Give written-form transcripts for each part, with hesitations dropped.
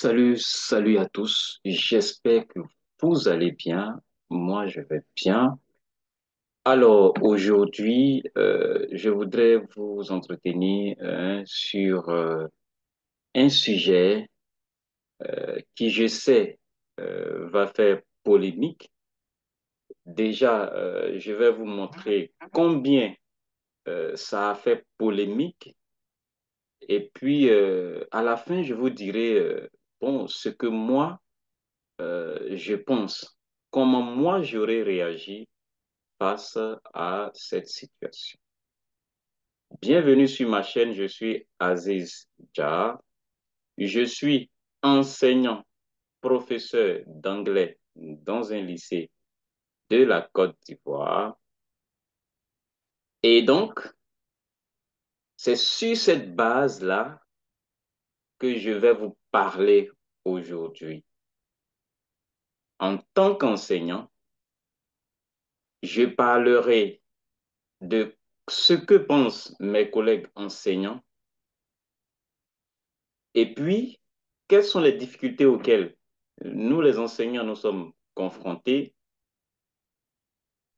Salut à tous. J'espère que vous allez bien. Moi, je vais bien. Alors, aujourd'hui, je voudrais vous entretenir sur un sujet qui, je sais, va faire polémique. Déjà, je vais vous montrer combien ça a fait polémique. Et puis, à la fin, je vous dirai, bon, ce que moi, je pense comment moi j'aurais réagi face à cette situation. Bienvenue sur ma chaîne, je suis Aziz Jah. Je suis enseignant, professeur d'anglais dans un lycée de la Côte d'Ivoire. Et donc, c'est sur cette base-là que je vais vous parler aujourd'hui. En tant qu'enseignant, je parlerai de ce que pensent mes collègues enseignants. Et puis, quelles sont les difficultés auxquelles nous, les enseignants, nous sommes confrontés?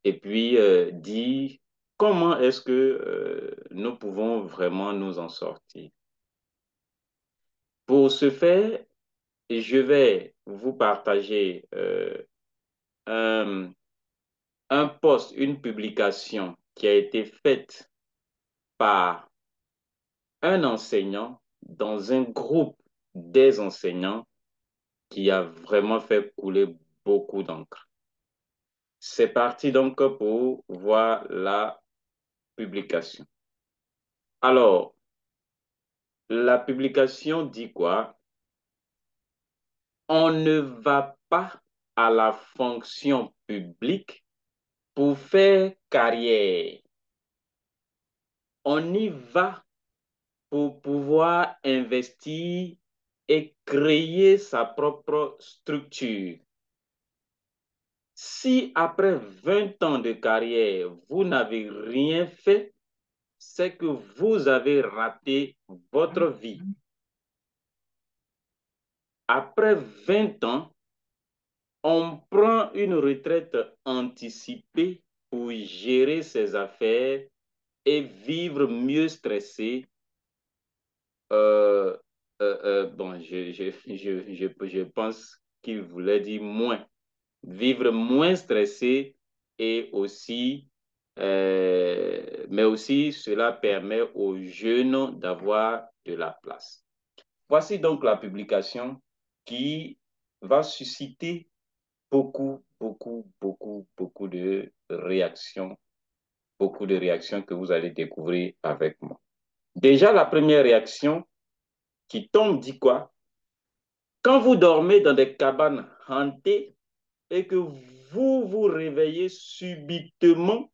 Et puis, dire comment est-ce que nous pouvons vraiment nous en sortir. Pour ce faire, je vais vous partager un, un post, une publication qui a été faite par un enseignant dans un groupe des enseignants qui a vraiment fait couler beaucoup d'encre. C'est parti donc pour voir la publication. Alors, la publication dit quoi? On ne va pas à la fonction publique pour faire carrière. On y va pour pouvoir investir et créer sa propre structure. Si après 20 ans de carrière, vous n'avez rien fait, c'est que vous avez raté votre vie. Après 20 ans, on prend une retraite anticipée pour gérer ses affaires et vivre mieux stressé. Euh, bon, je pense qu'il voulait dire moins. Vivre moins stressé et aussi, mais aussi cela permet aux jeunes d'avoir de la place. Voici donc la publication qui va susciter beaucoup de réactions que vous allez découvrir avec moi. Déjà, la première réaction qui tombe dit quoi? Quand vous dormez dans des cabanes hantées et que vous vous réveillez subitement,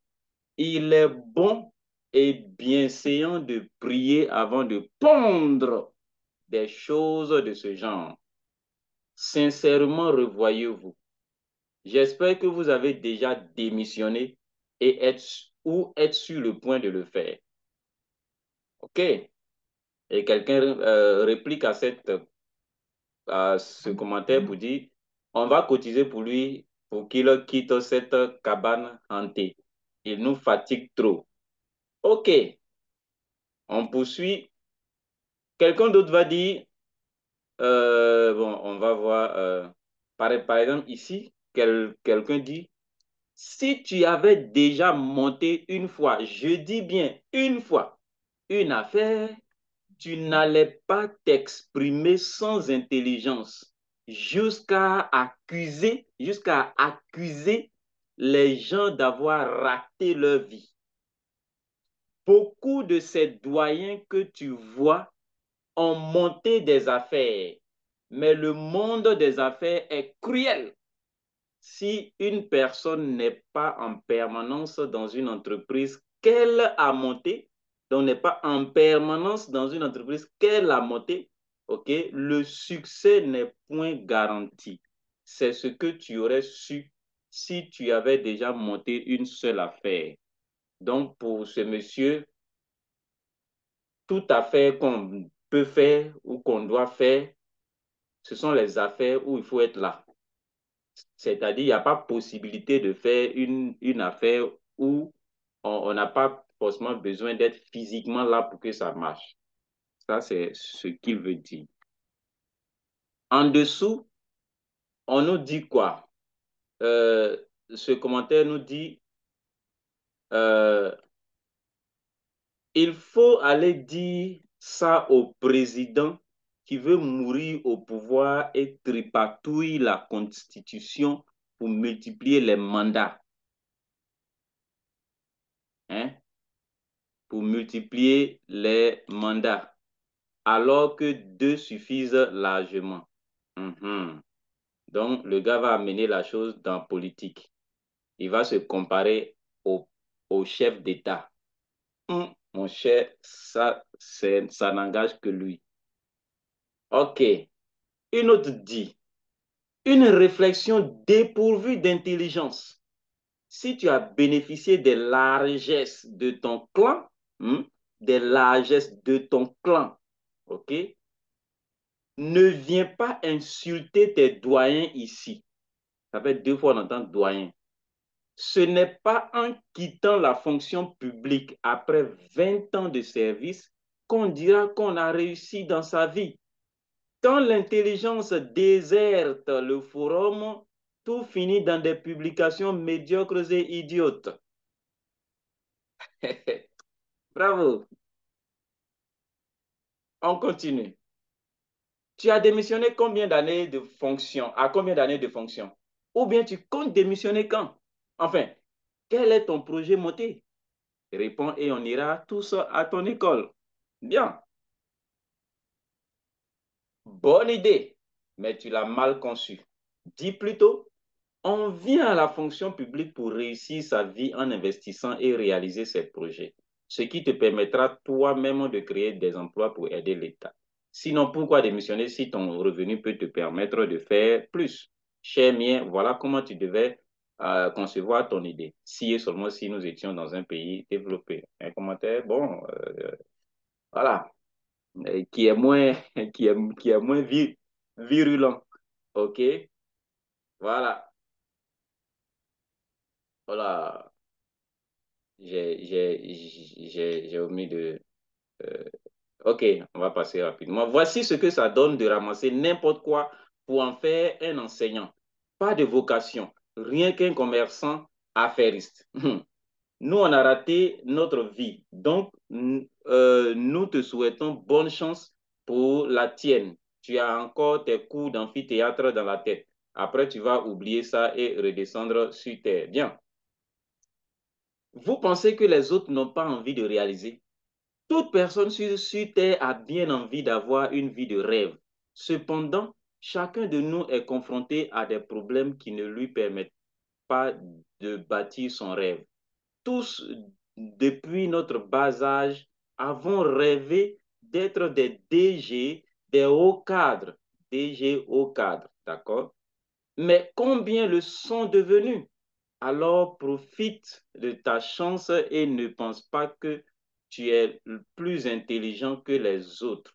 il est bon et bienséant de prier avant de pondre des choses de ce genre. Sincèrement, revoyez-vous. J'espère que vous avez déjà démissionné et êtes sur le point de le faire. OK? Et quelqu'un réplique à ce commentaire pour dire, on va cotiser pour lui pour qu'il quitte cette cabane hantée. Il nous fatigue trop. OK, on poursuit. Quelqu'un d'autre va dire, bon, on va voir, par exemple ici, quelqu'un dit, si tu avais déjà monté une fois, je dis bien une fois, une affaire, tu n'allais pas t'exprimer sans intelligence jusqu'à accuser les gens d'avoir raté leur vie. Beaucoup de ces doyens que tu vois ont monté des affaires, mais le monde des affaires est cruel. Si une personne n'est pas en permanence dans une entreprise qu'elle a montée, donc n'est pas en permanence dans une entreprise qu'elle a montée, ok, le succès n'est point garanti. C'est ce que tu aurais su si tu avais déjà monté une seule affaire. Donc, pour ce monsieur, toute affaire qu'on peut faire ou qu'on doit faire, ce sont les affaires où il faut être là. C'est-à-dire, il n'y a pas possibilité de faire une affaire où on n'a pas forcément besoin d'être physiquement là pour que ça marche. Ça, c'est ce qu'il veut dire. En dessous, on nous dit quoi? Ce commentaire nous dit euh, il faut aller dire ça au président qui veut mourir au pouvoir et tripatouille la Constitution pour multiplier les mandats. Hein? Pour multiplier les mandats, alors que deux suffisent largement. Mhm. Donc, le gars va amener la chose dans politique. Il va se comparer au chef d'État. Mon cher, ça n'engage que lui. OK. Une autre dit, une réflexion dépourvue d'intelligence. Si tu as bénéficié des largesses de ton clan, des largesses de ton clan, OK, ne viens pas insulter tes doyens ici. Ça fait 2 fois on entend doyen. Ce n'est pas en quittant la fonction publique après 20 ans de service qu'on dira qu'on a réussi dans sa vie. Quand l'intelligence déserte le forum, tout finit dans des publications médiocres et idiotes. Bravo. On continue. Tu as démissionné combien d'années de fonction? À combien d'années de fonction? Ou bien tu comptes démissionner quand? Enfin, quel est ton projet monté? Réponds et on ira tous à ton école. Bien. Bonne idée, mais tu l'as mal conçue. Dis plutôt, on vient à la fonction publique pour réussir sa vie en investissant et réaliser ses projets, ce qui te permettra toi-même de créer des emplois pour aider l'État. Sinon, pourquoi démissionner si ton revenu peut te permettre de faire plus? Cher mien, voilà comment tu devais concevoir ton idée. Si et seulement si nous étions dans un pays développé. Un commentaire, bon, voilà, qui est moins, qui est moins virulent. OK? Voilà. Voilà. J'ai omis de... euh, OK, on va passer rapidement. Voici ce que ça donne de ramasser n'importe quoi pour en faire un enseignant. Pas de vocation, rien qu'un commerçant affairiste. Nous, on a raté notre vie. Donc, nous te souhaitons bonne chance pour la tienne. Tu as encore tes cours d'amphithéâtre dans la tête. Après, tu vas oublier ça et redescendre sur terre. Bien. Vous pensez que les autres n'ont pas envie de réaliser? Toute personne sur terre a bien envie d'avoir une vie de rêve. Cependant, chacun de nous est confronté à des problèmes qui ne lui permettent pas de bâtir son rêve. Tous, depuis notre bas âge, avons rêvé d'être des DG, des hauts cadres, DG hauts cadres, d'accord? Mais combien le sont devenus? Alors profite de ta chance et ne pense pas que tu es plus intelligent que les autres.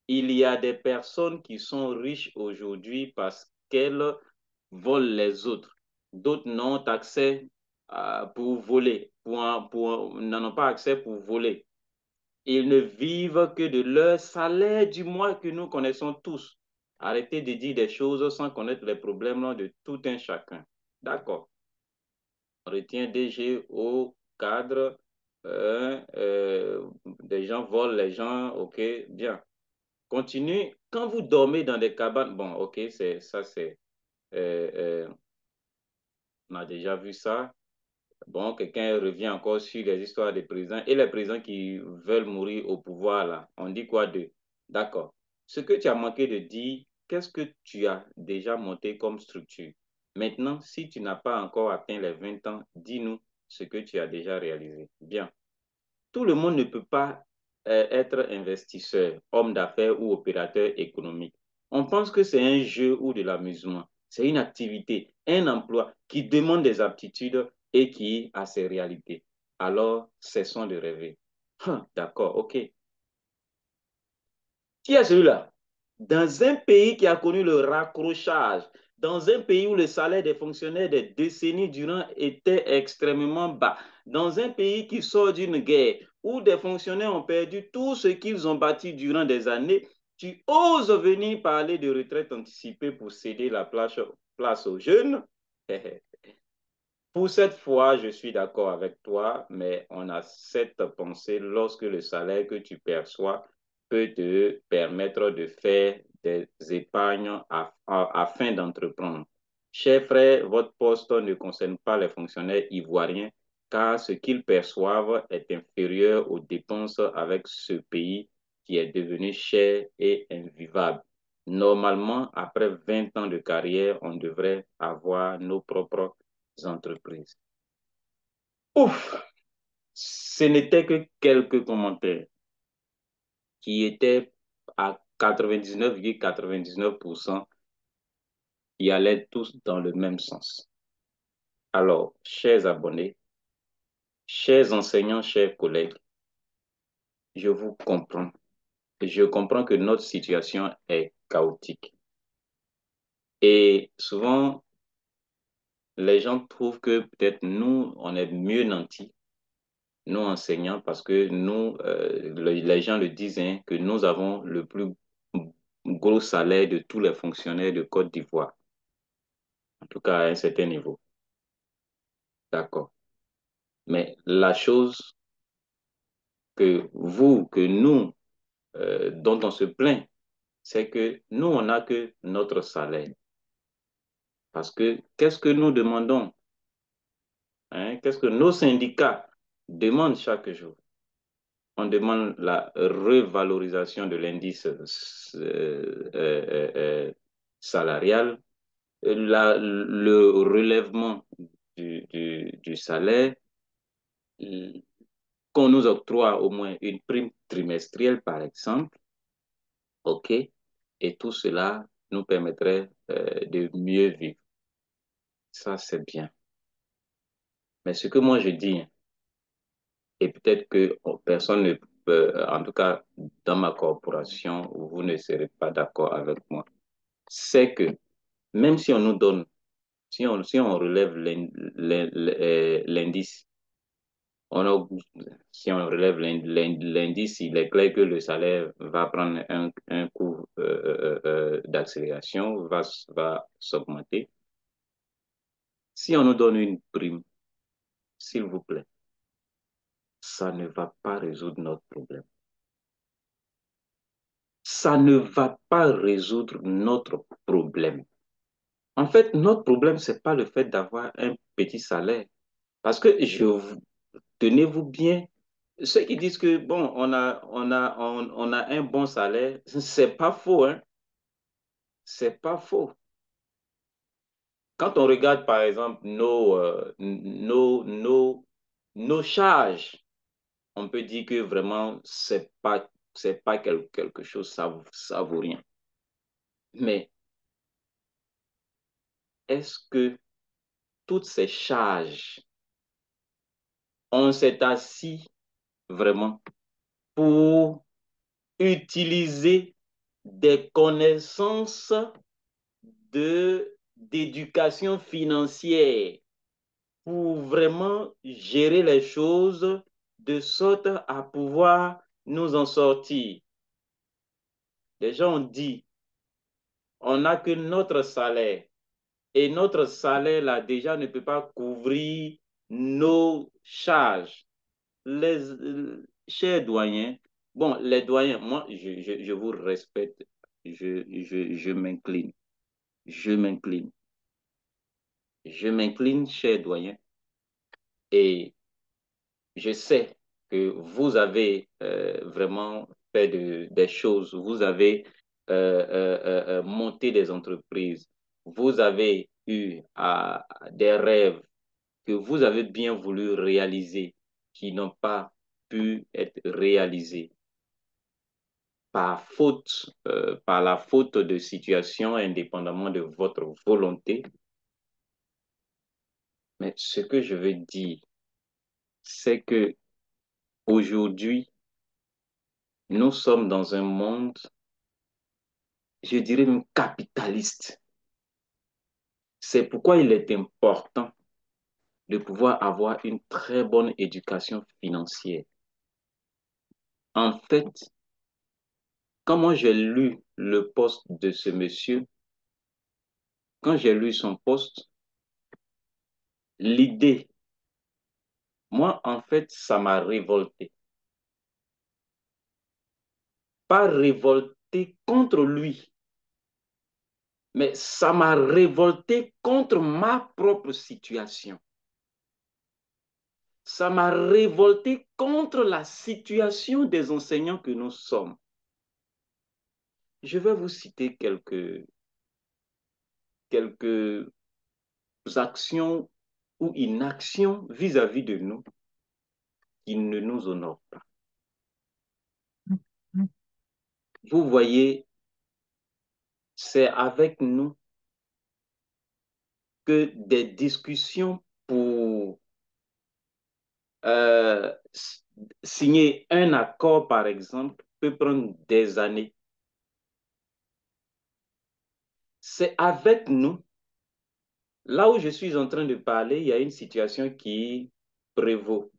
Il y a des personnes qui sont riches aujourd'hui parce qu'elles volent les autres. D'autres n'ont accès pour voler, n'en ont pas accès pour voler. Ils ne vivent que de leur salaire du mois que nous connaissons tous. Arrêtez de dire des choses sans connaître les problèmes de tout un chacun. D'accord. On retient DG au cadre, des gens volent les gens, ok, bien. Continue. Quand vous dormez dans des cabanes, bon, ok, euh, euh, on a déjà vu ça. Bon, quelqu'un revient encore sur les histoires des présidents et les présidents qui veulent mourir au pouvoir, là. On dit quoi d'eux? D'accord. Ce que tu as manqué de dire, qu'est-ce que tu as déjà monté comme structure? Maintenant, si tu n'as pas encore atteint les 20 ans, dis-nous ce que tu as déjà réalisé. Bien. Tout le monde ne peut pas être investisseur, homme d'affaires ou opérateur économique. On pense que c'est un jeu ou de l'amusement. C'est une activité, un emploi qui demande des aptitudes et qui a ses réalités. Alors, cessons de rêver. D'accord, ok. Qui est celui-là? Dans un pays qui a connu le raccrochage, dans un pays où le salaire des fonctionnaires des décennies durant était extrêmement bas, dans un pays qui sort d'une guerre, où des fonctionnaires ont perdu tout ce qu'ils ont bâti durant des années, tu oses venir parler de retraite anticipée pour céder la place aux jeunes? Pour cette fois, je suis d'accord avec toi, mais on a cette pensée lorsque le salaire que tu perçois peut te permettre de faire des épargnes afin d'entreprendre. Chers frères, votre poste ne concerne pas les fonctionnaires ivoiriens, car ce qu'ils perçoivent est inférieur aux dépenses avec ce pays qui est devenu cher et invivable. Normalement, après 20 ans de carrière, on devrait avoir nos propres entreprises. Ouf, ce n'était que quelques commentaires qui étaient à 99,99% qui allaient tous dans le même sens. Alors, chers abonnés, chers enseignants, chers collègues, je vous comprends. Je comprends que notre situation est chaotique. Et souvent, les gens trouvent que peut-être nous, on est mieux nantis, nous enseignants, parce que nous, les gens le disent, hein, que nous avons le plus gros salaire de tous les fonctionnaires de Côte d'Ivoire, en tout cas à un certain niveau. D'accord. Mais la chose que nous, dont on se plaint, c'est que nous, on n'a que notre salaire. Parce que qu'est-ce que nous demandons? Hein? Qu'est-ce que nos syndicats demandent chaque jour? On demande la revalorisation de l'indice salarial, le relèvement du salaire, qu'on nous octroie au moins une prime trimestrielle, par exemple, OK? Et tout cela nous permettrait de mieux vivre. Ça, c'est bien. Mais ce que moi je dis, et peut-être que personne ne peut, en tout cas dans ma corporation, vous ne serez pas d'accord avec moi, c'est que même si on nous donne, si on relève l'indice, on a, si on relève l'indice, il est clair que le salaire va prendre un coup d'accélération, va s'augmenter. Si on nous donne une prime, s'il vous plaît, ça ne va pas résoudre notre problème. Ça ne va pas résoudre notre problème. En fait, notre problème, ce n'est pas le fait d'avoir un petit salaire. Parce que tenez-vous bien, ceux qui disent que, bon, on a un bon salaire, c'est pas faux, hein? C'est pas faux. Quand on regarde, par exemple, nos charges, on peut dire que vraiment, c'est pas quelque chose, ça vaut rien. Mais est-ce que toutes ces charges, on s'est assis vraiment pour utiliser des connaissances d'éducation financière pour vraiment gérer les choses de sorte à pouvoir nous en sortir? Les gens ont dit, on n'a que notre salaire. Et notre salaire, là, déjà, ne peut pas couvrir nos charges. Chers doyens, bon, les doyens, moi, je vous respecte, je m'incline, je m'incline, je m'incline, chers doyens, et je sais que vous avez vraiment fait des choses, vous avez monté des entreprises, vous avez eu des rêves que vous avez bien voulu réaliser, qui n'ont pas pu être réalisés par la faute de situation, indépendamment de votre volonté. Mais ce que je veux dire, c'est que aujourd'hui, nous sommes dans un monde je dirais même capitaliste. C'est pourquoi il est important de pouvoir avoir une très bonne éducation financière. En fait, quand moi j'ai lu le poste de ce monsieur, quand j'ai lu son poste, l'idée, moi, en fait, ça m'a révolté. Pas révolté contre lui, mais ça m'a révolté contre ma propre situation. Ça m'a révolté contre la situation des enseignants que nous sommes. Je vais vous citer quelques actions ou inactions vis-à-vis de nous qui ne nous honorent pas. Vous voyez, c'est avec nous que des discussions pour euh, signer un accord, par exemple, peut prendre des années. C'est avec nous, là où je suis en train de parler, il y a une situation qui prévaut.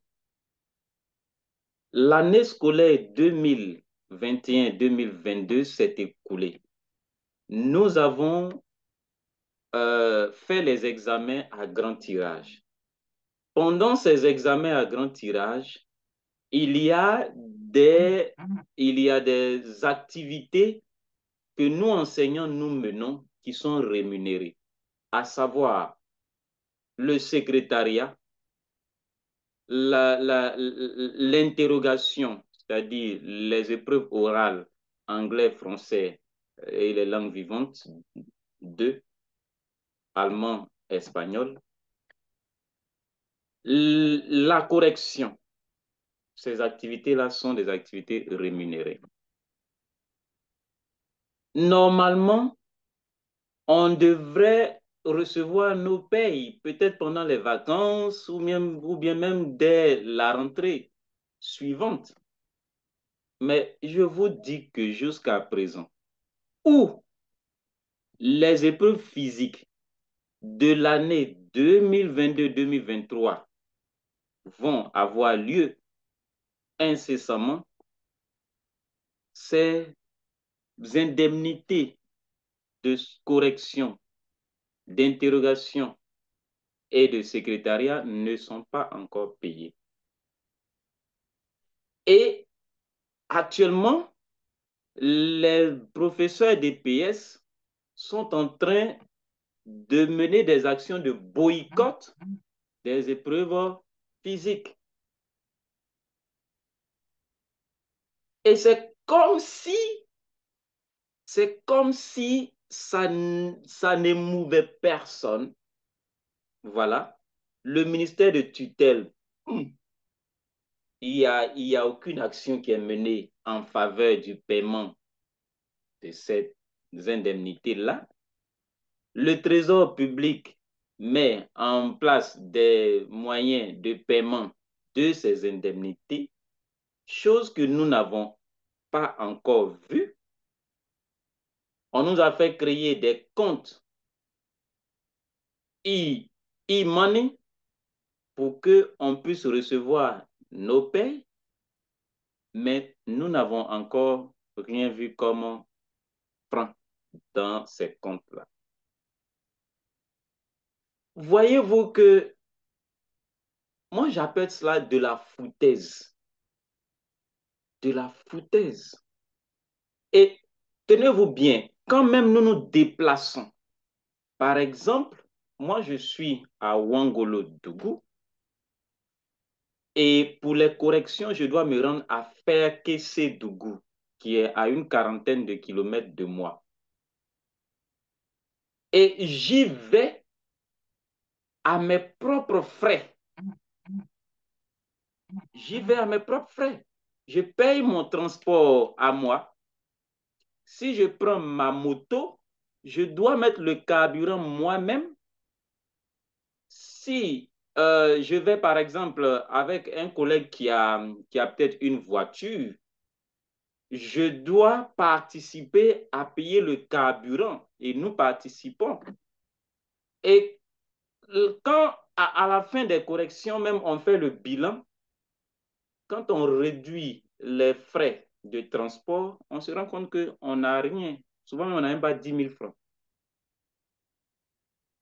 L'année scolaire 2021-2022 s'est écoulée. Nous avons fait les examens à grand tirage. Pendant ces examens à grand tirage, il y a des, il y a des activités que nous, enseignants, nous menons qui sont rémunérées, à savoir le secrétariat, l'interrogation, c'est-à-dire les épreuves orales, anglais, français et les langues vivantes, 2, allemand, espagnol, la correction. Ces activités-là sont des activités rémunérées. Normalement, on devrait recevoir nos payes, peut-être pendant les vacances ou bien même dès la rentrée suivante. Mais je vous dis que jusqu'à présent, où les épreuves physiques de l'année 2022-2023 vont avoir lieu incessamment, ces indemnités de correction, d'interrogation et de secrétariat ne sont pas encore payées. Et actuellement, les professeurs d'EPS sont en train de mener des actions de boycott des épreuves physiques. Et c'est comme si ça n'émouvait personne. Voilà. Le ministère de tutelle, il y a aucune action qui est menée en faveur du paiement de ces indemnités-là. Le Trésor public met en place des moyens de paiement de ces indemnités, chose que nous n'avons pas encore vue. On nous a fait créer des comptes e-money pour qu'on puisse recevoir nos payes, mais nous n'avons encore rien vu comme franc dans ces comptes-là. Voyez-vous que moi j'appelle cela de la foutaise. De la foutaise. Et tenez-vous bien, quand même nous nous déplaçons, par exemple, moi je suis à Ouangolo-Dougou et pour les corrections, je dois me rendre à Ferkessé-Dougou, qui est à une quarantaine de kilomètres de moi. Et j'y vais à mes propres frais. J'y vais à mes propres frais. Je paye mon transport à moi. Si je prends ma moto, je dois mettre le carburant moi-même. Si je vais, par exemple, avec un collègue qui a peut-être une voiture, je dois participer à payer le carburant et nous participons. Et quand à la fin des corrections, même on fait le bilan, quand on réduit les frais de transport, on se rend compte qu'on n'a rien. Souvent, on n'a même pas 10 000 francs.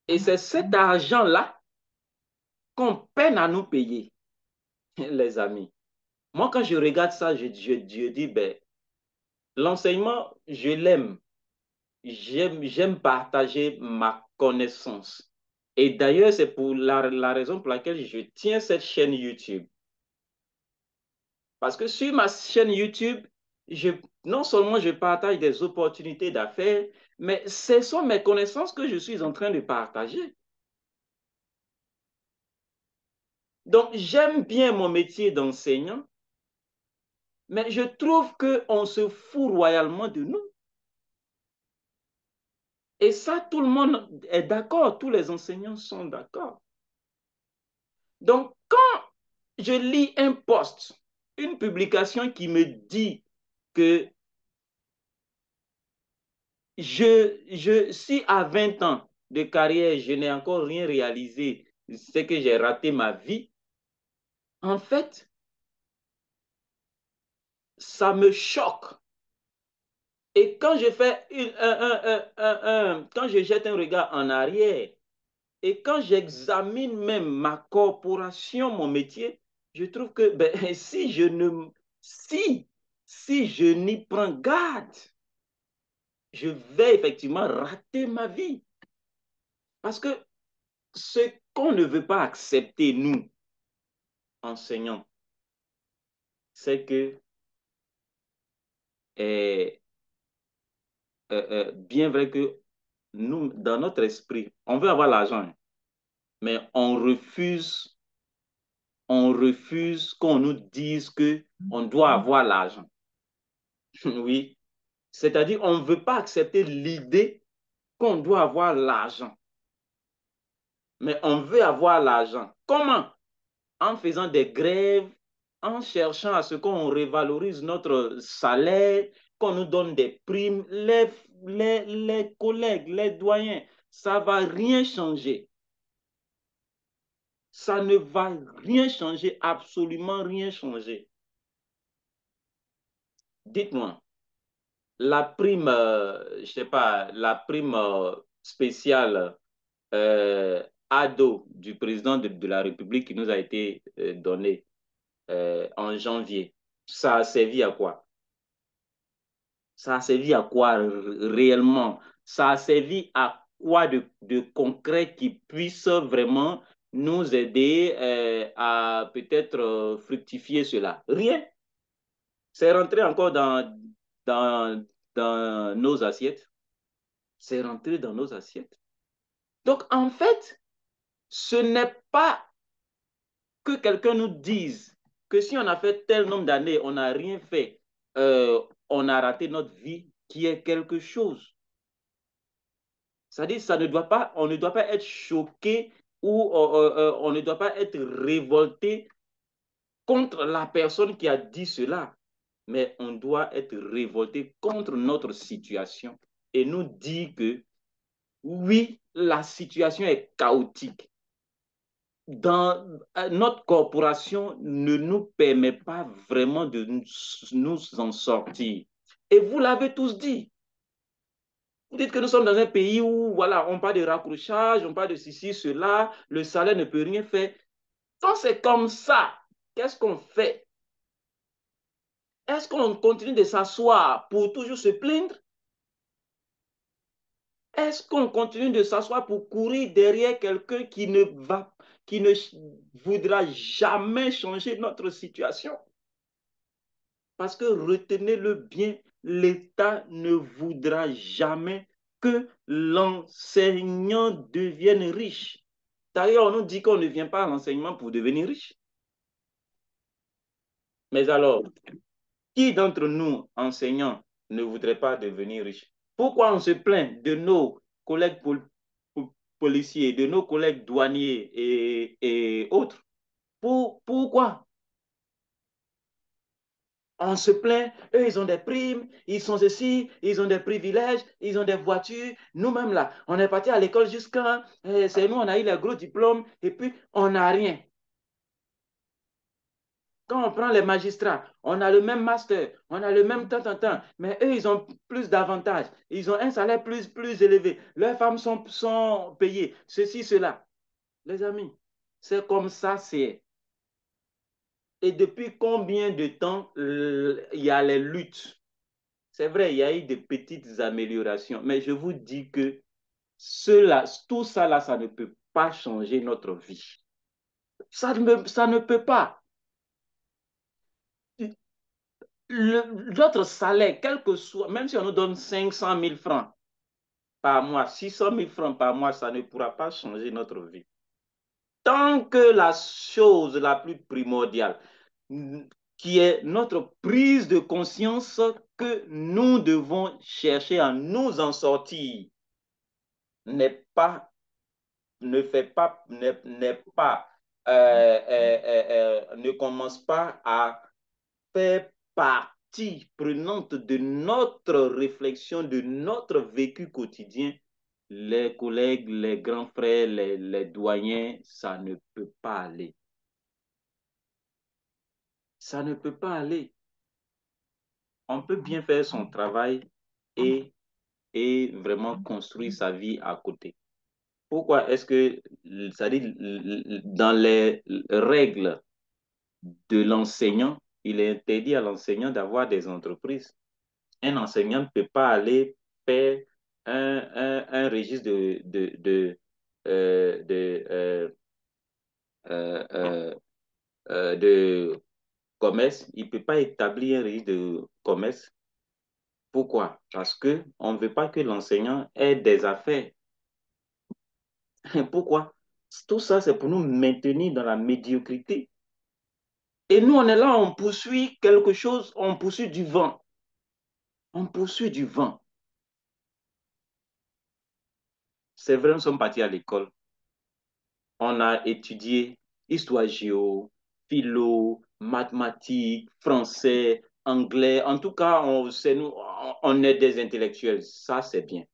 Et c'est cet argent-là qu'on peine à nous payer, les amis. Moi, quand je regarde ça, je dis, ben, l'enseignement, je l'aime. J'aime partager ma connaissance. Et d'ailleurs, c'est pour la raison pour laquelle je tiens cette chaîne YouTube. Parce que sur ma chaîne YouTube, non seulement je partage des opportunités d'affaires, mais ce sont mes connaissances que je suis en train de partager. Donc, j'aime bien mon métier d'enseignant, mais je trouve qu'on se fout royalement de nous. Et ça, tout le monde est d'accord, tous les enseignants sont d'accord. Donc, quand je lis un post, une publication qui me dit que si à 20 ans de carrière, je n'ai encore rien réalisé, c'est que j'ai raté ma vie, en fait, ça me choque. Et quand je fais quand je jette un regard en arrière et quand j'examine même ma corporation, mon métier, je trouve que ben, si, si je n'y prends garde, je vais effectivement rater ma vie. Parce que ce qu'on ne veut pas accepter, nous, enseignants, c'est que, eh, bien vrai que nous, dans notre esprit, on veut avoir l'argent, hein, mais on refuse qu'on nous dise que on doit avoir l'argent. Oui, c'est-à-dire on ne veut pas accepter l'idée qu'on doit avoir l'argent, mais on veut avoir l'argent. Comment? En faisant des grèves, en cherchant à ce qu'on révalorise notre salaire, qu'on nous donne des primes, les collègues, les doyens, ça ne va rien changer. Ça ne va rien changer, absolument rien changer. Dites-moi, la prime, je ne sais pas, la prime spéciale ado du président de la République qui nous a été donnée en janvier, ça a servi à quoi? Ça a servi à quoi réellement? Ça a servi à quoi de concret qui puisse vraiment nous aider à peut-être fructifier cela? Rien. C'est rentré encore dans, dans nos assiettes. C'est rentré dans nos assiettes. Donc, en fait, ce n'est pas que quelqu'un nous dise que si on a fait tel nombre d'années, on n'a rien fait, on a raté notre vie, qui est quelque chose. C'est-à-dire, on ne doit pas être choqué ou on ne doit pas être révolté contre la personne qui a dit cela, mais on doit être révolté contre notre situation et nous dire que oui, la situation est chaotique. Notre corporation ne nous permet pas vraiment de nous en sortir. Et vous l'avez tous dit. Vous dites que nous sommes dans un pays où, voilà, on parle de raccrochage, on parle de ceci, cela, le salaire ne peut rien faire. Quand c'est comme ça, qu'est-ce qu'on fait? Est-ce qu'on continue de s'asseoir pour toujours se plaindre? Est-ce qu'on continue de s'asseoir pour courir derrière quelqu'un qui ne voudra jamais changer notre situation? Parce que retenez-le bien, l'État ne voudra jamais que l'enseignant devienne riche. D'ailleurs, on nous dit qu'on ne vient pas à l'enseignement pour devenir riche. Mais alors, qui d'entre nous, enseignants, ne voudrait pas devenir riche? Pourquoi on se plaint de nos collègues policiers, de nos collègues douaniers et autres? Pourquoi? On se plaint, eux, ils ont des primes, ils sont ceci, ils ont des privilèges, ils ont des voitures. Nous-mêmes, là, on est parti à l'école jusqu'à... c'est nous, on a eu les gros diplômes et puis on n'a rien. Quand on prend les magistrats, on a le même master, on a le même temps, mais eux, ils ont plus d'avantages. Ils ont un salaire plus élevé. Leurs femmes sont payées. Ceci, cela. Les amis, c'est comme ça, c'est. Et depuis combien de temps il y a les luttes? C'est vrai, il y a eu des petites améliorations, mais je vous dis que cela, tout ça là, ça ne peut pas changer notre vie. Ça ne peut pas. Notre salaire, quel que soit, même si on nous donne 500 000 francs par mois, 600 000 francs par mois, ça ne pourra pas changer notre vie. Tant que la chose la plus primordiale, qui est notre prise de conscience que nous devons chercher à nous en sortir, n'est pas, ne fait pas, n'est pas, ne commence pas à faire partie prenante de notre réflexion, de notre vécu quotidien, les collègues, les grands frères, les doyens, ça ne peut pas aller. Ça ne peut pas aller. On peut bien faire son travail et, et vraiment construire sa vie à côté. Pourquoi est-ce que, c'est-à-dire, dans les règles de l'enseignant, il est interdit à l'enseignant d'avoir des entreprises. Un enseignant ne peut pas aller faire un registre euh, euh, de commerce. Il ne peut pas établir un registre de commerce. Pourquoi? Parce qu'on ne veut pas que l'enseignant ait des affaires. Pourquoi? Tout ça, c'est pour nous maintenir dans la médiocrité. Et nous, on est là, on poursuit quelque chose, on poursuit du vent. On poursuit du vent. C'est vrai, nous sommes partis à l'école. On a étudié histoire géo, philo, mathématiques, français, anglais. En tout cas, on est des intellectuels. Ça, c'est bien.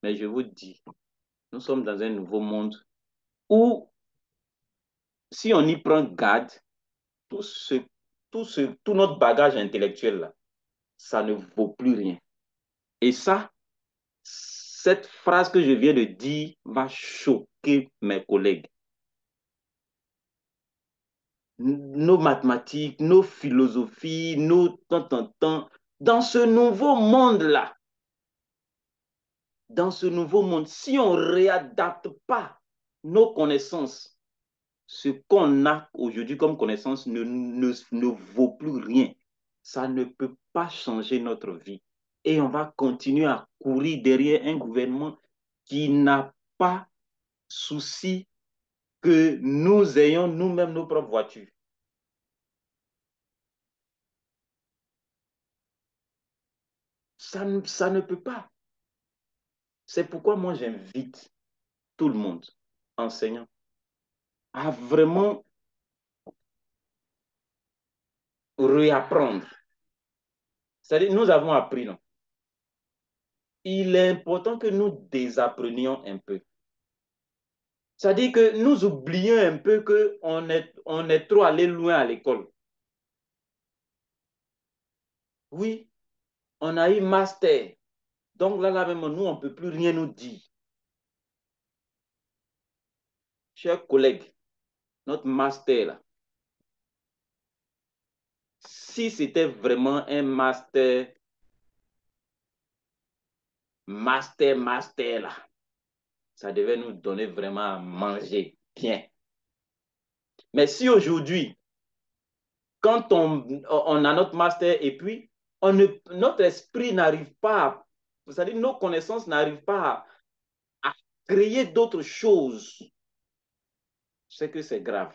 Mais je vous dis, nous sommes dans un nouveau monde où, si on y prend garde, tout, ce, tout notre bagage intellectuel, là, ça ne vaut plus rien. Et ça, cette phrase que je viens de dire va choquer mes collègues. Nos mathématiques, nos philosophies, nos tant, dans ce nouveau monde-là, dans ce nouveau monde, si on ne réadapte pas nos connaissances, ce qu'on a aujourd'hui comme connaissance ne vaut plus rien. Ça ne peut pas changer notre vie. Et on va continuer à courir derrière un gouvernement qui n'a pas souci que nous ayons nous-mêmes nos propres voitures. Ça ne peut pas. C'est pourquoi moi j'invite tout le monde, enseignants, à vraiment réapprendre. C'est-à-dire, nous avons appris, non? Il est important que nous désapprenions un peu. C'est-à-dire que nous oublions un peu on est trop allé loin à l'école. Oui, on a eu master. Donc là même, nous, on ne peut plus rien nous dire. Chers collègues, notre master, là, si c'était vraiment un master, là, ça devait nous donner vraiment à manger bien. Mais si aujourd'hui, quand on a notre master et puis notre esprit n'arrive pas, c'est-à-dire nos connaissances n'arrivent pas à créer d'autres choses, c'est que c'est grave.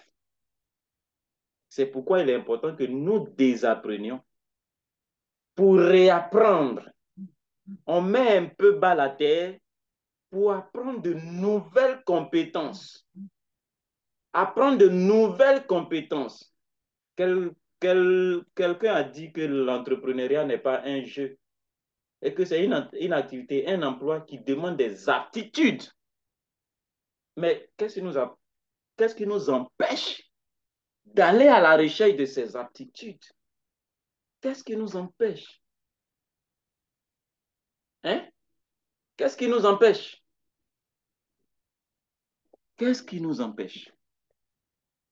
C'est pourquoi il est important que nous désapprenions pour réapprendre. On met un peu bas la terre pour apprendre de nouvelles compétences. Apprendre de nouvelles compétences. quelqu'un a dit que l'entrepreneuriat n'est pas un jeu et que c'est une activité, un emploi qui demande des aptitudes. Mais qu'est-ce qui nous empêche d'aller à la recherche de ces aptitudes? Qu'est-ce qui nous empêche? Hein? Qu'est-ce qui nous empêche? Qu'est-ce qui nous empêche?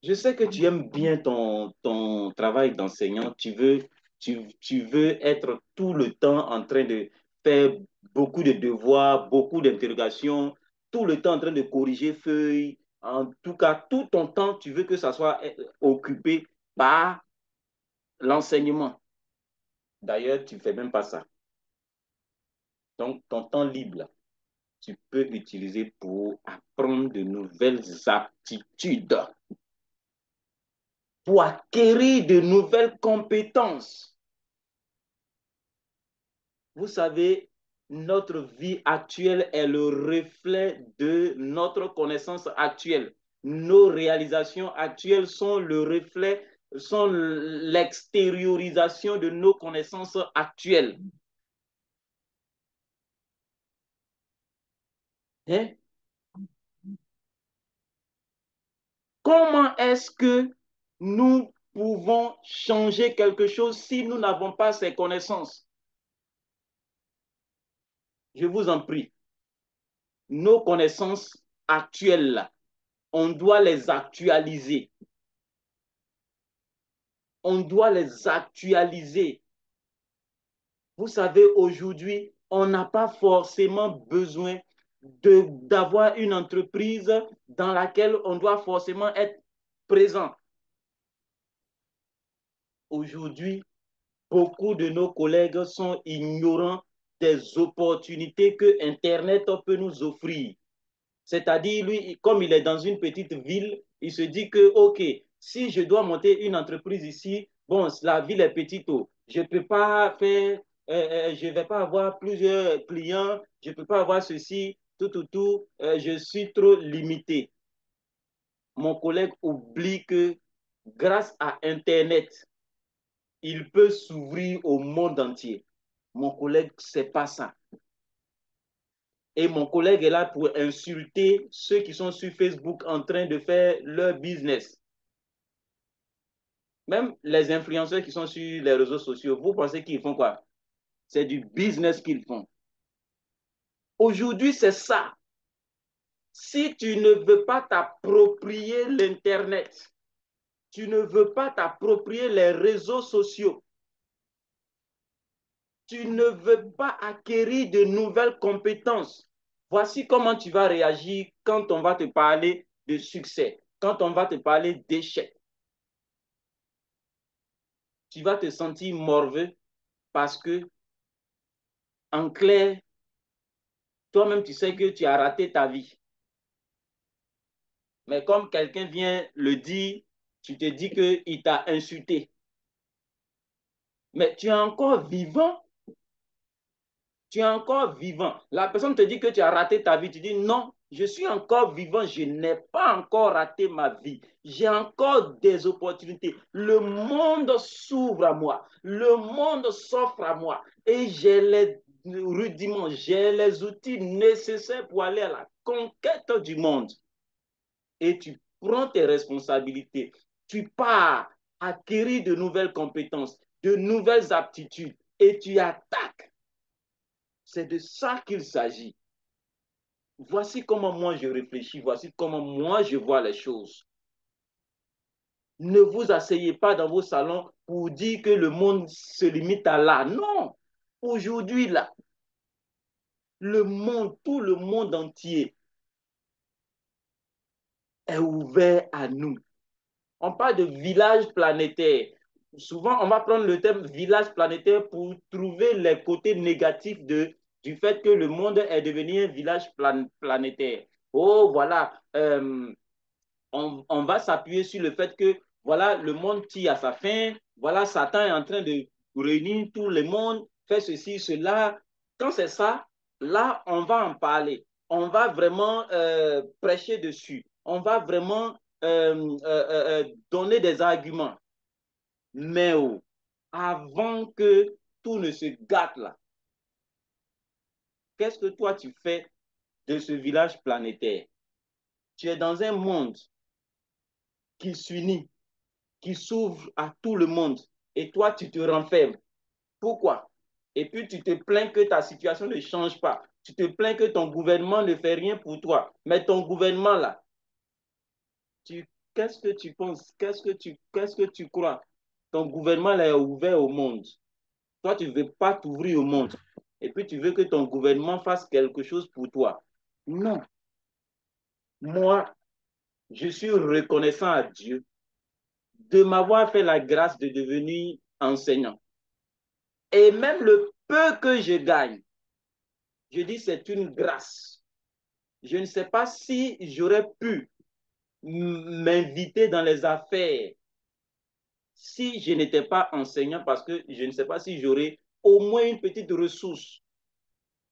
Je sais que tu aimes bien ton travail d'enseignant. Tu veux être tout le temps en train de faire beaucoup de devoirs, beaucoup d'interrogations, tout le temps en train de corriger feuilles. En tout cas, tout ton temps, tu veux que ça soit occupé par l'enseignement. D'ailleurs, tu ne fais même pas ça. Donc, ton temps libre, tu peux utiliser pour apprendre de nouvelles aptitudes, pour acquérir de nouvelles compétences. Vous savez, notre vie actuelle est le reflet de notre connaissance actuelle. Nos réalisations actuelles sont le reflet, sont l'extériorisation de nos connaissances actuelles. Hein? Comment est-ce que nous pouvons changer quelque chose si nous n'avons pas ces connaissances? Je vous en prie, nos connaissances actuelles, on doit les actualiser. On doit les actualiser. Vous savez, aujourd'hui, on n'a pas forcément besoin d'avoir une entreprise dans laquelle on doit forcément être présent. Aujourd'hui, beaucoup de nos collègues sont ignorants des opportunités que Internet peut nous offrir. C'est-à-dire, lui, comme il est dans une petite ville, il se dit que, OK, si je dois monter une entreprise ici, bon, la ville est petite, je ne peux pas faire, je ne vais pas avoir plusieurs clients, je ne peux pas avoir ceci, tout, je suis trop limité. Mon collègue oublie que grâce à Internet, il peut s'ouvrir au monde entier. Mon collègue ne sait pas ça. Et mon collègue est là pour insulter ceux qui sont sur Facebook en train de faire leur business. Même les influenceurs qui sont sur les réseaux sociaux, vous pensez qu'ils font quoi? C'est du business qu'ils font. Aujourd'hui, c'est ça. Si tu ne veux pas t'approprier l'Internet, tu ne veux pas t'approprier les réseaux sociaux, tu ne veux pas acquérir de nouvelles compétences, voici comment tu vas réagir quand on va te parler de succès, quand on va te parler d'échec. Tu vas te sentir morveux parce que, en clair, toi-même, tu sais que tu as raté ta vie. Mais comme quelqu'un vient le dire, tu te dis qu'il t'a insulté. Mais tu es encore vivant. Tu es encore vivant. La personne te dit que tu as raté ta vie. Tu dis non, je suis encore vivant. Je n'ai pas encore raté ma vie. J'ai encore des opportunités. Le monde s'ouvre à moi. Le monde s'offre à moi. Et j'ai les rudiments, j'ai les outils nécessaires pour aller à la conquête du monde. Et tu prends tes responsabilités. Tu pars acquérir de nouvelles compétences, de nouvelles aptitudes et tu attaques. C'est de ça qu'il s'agit. Voici comment moi je réfléchis, voici comment moi je vois les choses. Ne vous asseyez pas dans vos salons pour dire que le monde se limite à là. Non. Aujourd'hui, là, le monde, tout le monde entier est ouvert à nous. On parle de village planétaire. Souvent, on va prendre le terme village planétaire pour trouver les côtés négatifs du fait que le monde est devenu un village planétaire. Oh, voilà, on va s'appuyer sur le fait que, voilà, le monde tire à sa fin, voilà, Satan est en train de réunir tout le monde, faire ceci, cela. Quand c'est ça, là, on va en parler. On va vraiment prêcher dessus. On va vraiment donner des arguments. Mais oh, avant que tout ne se gâte là, qu'est-ce que toi tu fais de ce village planétaire? Tu es dans un monde qui s'unit, qui s'ouvre à tout le monde. Et toi, tu te renfermes. Pourquoi? Et puis tu te plains que ta situation ne change pas. Tu te plains que ton gouvernement ne fait rien pour toi. Mais ton gouvernement là, qu'est-ce que tu penses? Qu'est-ce que tu crois? Ton gouvernement là est ouvert au monde. Toi, tu ne veux pas t'ouvrir au monde. Et puis tu veux que ton gouvernement fasse quelque chose pour toi. Non. Moi, je suis reconnaissant à Dieu de m'avoir fait la grâce de devenir enseignant. Et même le peu que je gagne, je dis c'est une grâce. Je ne sais pas si j'aurais pu m'inviter dans les affaires si je n'étais pas enseignant parce que je ne sais pas si j'aurais au moins une petite ressource.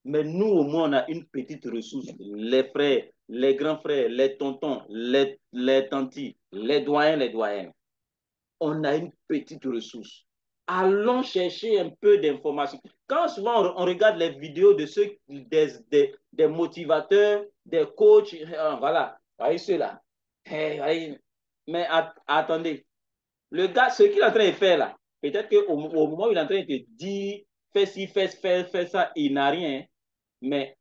Mais nous, au moins, on a une petite ressource. Les frères, les grands frères, les tontons, les tantis, les doyens, les doyennes. On a une petite ressource. Allons chercher un peu d'informations. Quand souvent on regarde les vidéos de ceux, des motivateurs, des coachs, voilà, voyez ceux-là. Mais attendez, le gars, ce qu'il est en train de faire là, peut-être qu'au moment où il est en train de te dire, fais ci, fais ça, il n'a rien. Mais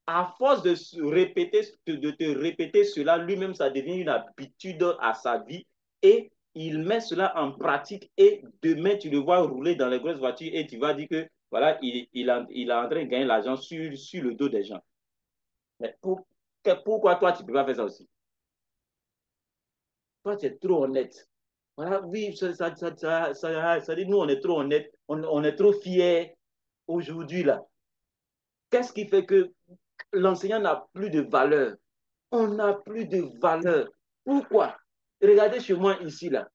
à force de te répéter cela, lui-même, ça devient une habitude à sa vie et il met cela en pratique et demain, tu le vois rouler dans les grosses voitures et tu vas dire que voilà, il est en train de gagner l'argent sur le dos des gens. Mais pourquoi toi, tu ne peux pas faire ça aussi? Toi, tu es trop honnête. Voilà, oui, ça dit, nous, on est trop honnête, on est trop fiers aujourd'hui, là. Qu'est-ce qui fait que l'enseignant n'a plus de valeur? On n'a plus de valeur. Pourquoi? Regardez chez moi ici, là.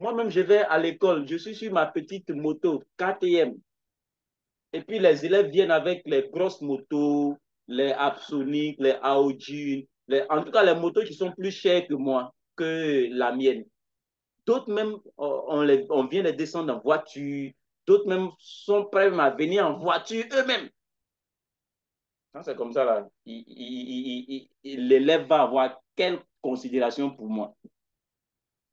Moi-même, je vais à l'école, je suis sur ma petite moto KTM. Et puis, les élèves viennent avec les grosses motos, les Absolic, les Audi, en tout cas, les motos qui sont plus chères que moi, que la mienne. D'autres même, on vient les descendre en voiture. D'autres même sont prêts à venir en voiture eux-mêmes. Quand c'est comme ça, là, l'élève va avoir quelle considération pour moi?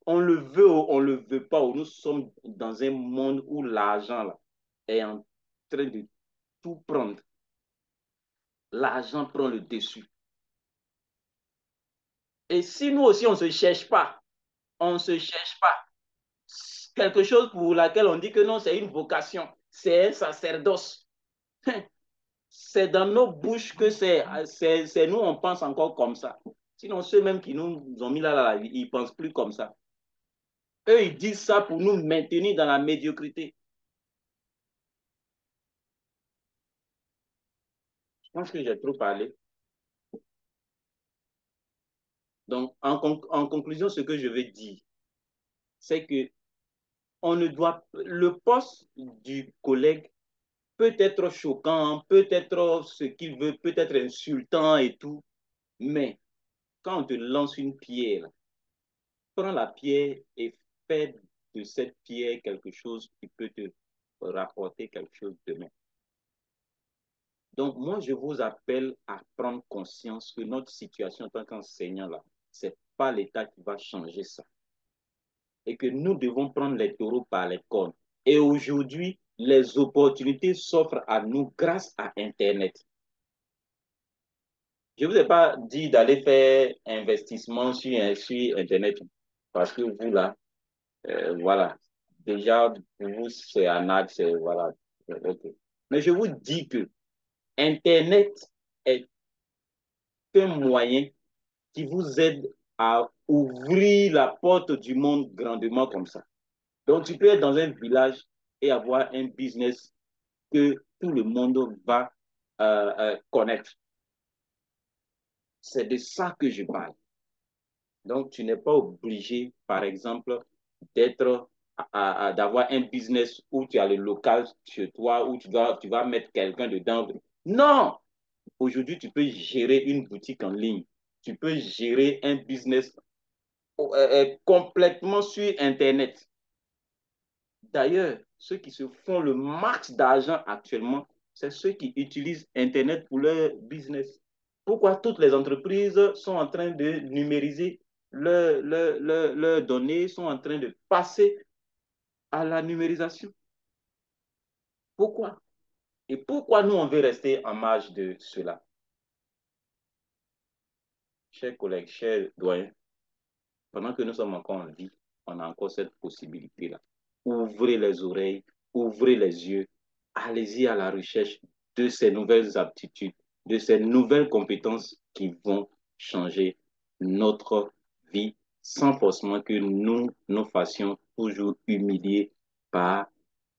On le veut ou on le veut pas, nous sommes dans un monde où l'argent là, est en train de tout prendre. L'argent prend le dessus. Et si nous aussi, on ne se cherche pas, on ne se cherche pas, quelque chose pour laquelle on dit que non, c'est une vocation, c'est un sacerdoce. C'est dans nos bouches que c'est nous, on pense encore comme ça. Sinon, ceux même qui nous ont mis là, ils ne pensent plus comme ça. Eux, ils disent ça pour nous maintenir dans la médiocrité. Je pense que j'ai trop parlé. Donc, en conclusion, ce que je veux dire, c'est que on ne doit, le poste du collègue peut être choquant, peut être ce qu'il veut, peut être insultant et tout, mais quand on te lance une pierre, prends la pierre et fais de cette pierre quelque chose qui peut te rapporter quelque chose demain. Donc, moi, je vous appelle à prendre conscience que notre situation en tant qu'enseignant, là, ce n'est pas l'État qui va changer ça. Et que nous devons prendre les taureaux par les cornes. Et aujourd'hui, les opportunités s'offrent à nous grâce à Internet. Je ne vous ai pas dit d'aller faire investissement sur Internet parce que vous, là, voilà, déjà, pour vous, c'est un axe, voilà. Okay. Mais je vous dis que Internet est un moyen qui vous aide à ouvrir la porte du monde grandement comme ça. Donc, tu peux être dans un village et avoir un business que tout le monde va connaître. C'est de ça que je parle. Donc, tu n'es pas obligé, par exemple, d'avoir un business où tu as le local chez toi, où tu vas mettre quelqu'un dedans. Non! Aujourd'hui, tu peux gérer une boutique en ligne. Tu peux gérer un business complètement sur Internet. D'ailleurs, ceux qui se font le max d'argent actuellement, c'est ceux qui utilisent Internet pour leur business. Pourquoi toutes les entreprises sont en train de numériser leurs données, sont en train de passer à la numérisation? Pourquoi? Et pourquoi nous, on veut rester en marge de cela? Chers collègues, chers doyens, pendant que nous sommes encore en vie, on a encore cette possibilité-là. Ouvrez les oreilles, ouvrez les yeux, allez-y à la recherche de ces nouvelles aptitudes, de ces nouvelles compétences qui vont changer notre vie sans forcément que nous nous fassions toujours humilier par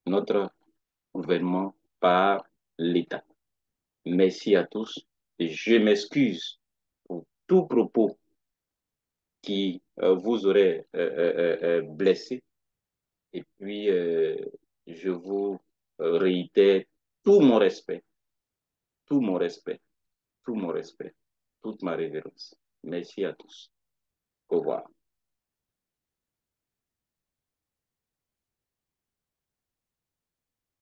notre gouvernement, par l'État. Merci à tous. Je m'excuse pour tout propos qui vous aurait blessé. Et puis, je vous réitère tout mon respect, tout mon respect, tout mon respect, toute ma révérence. Merci à tous. Au revoir.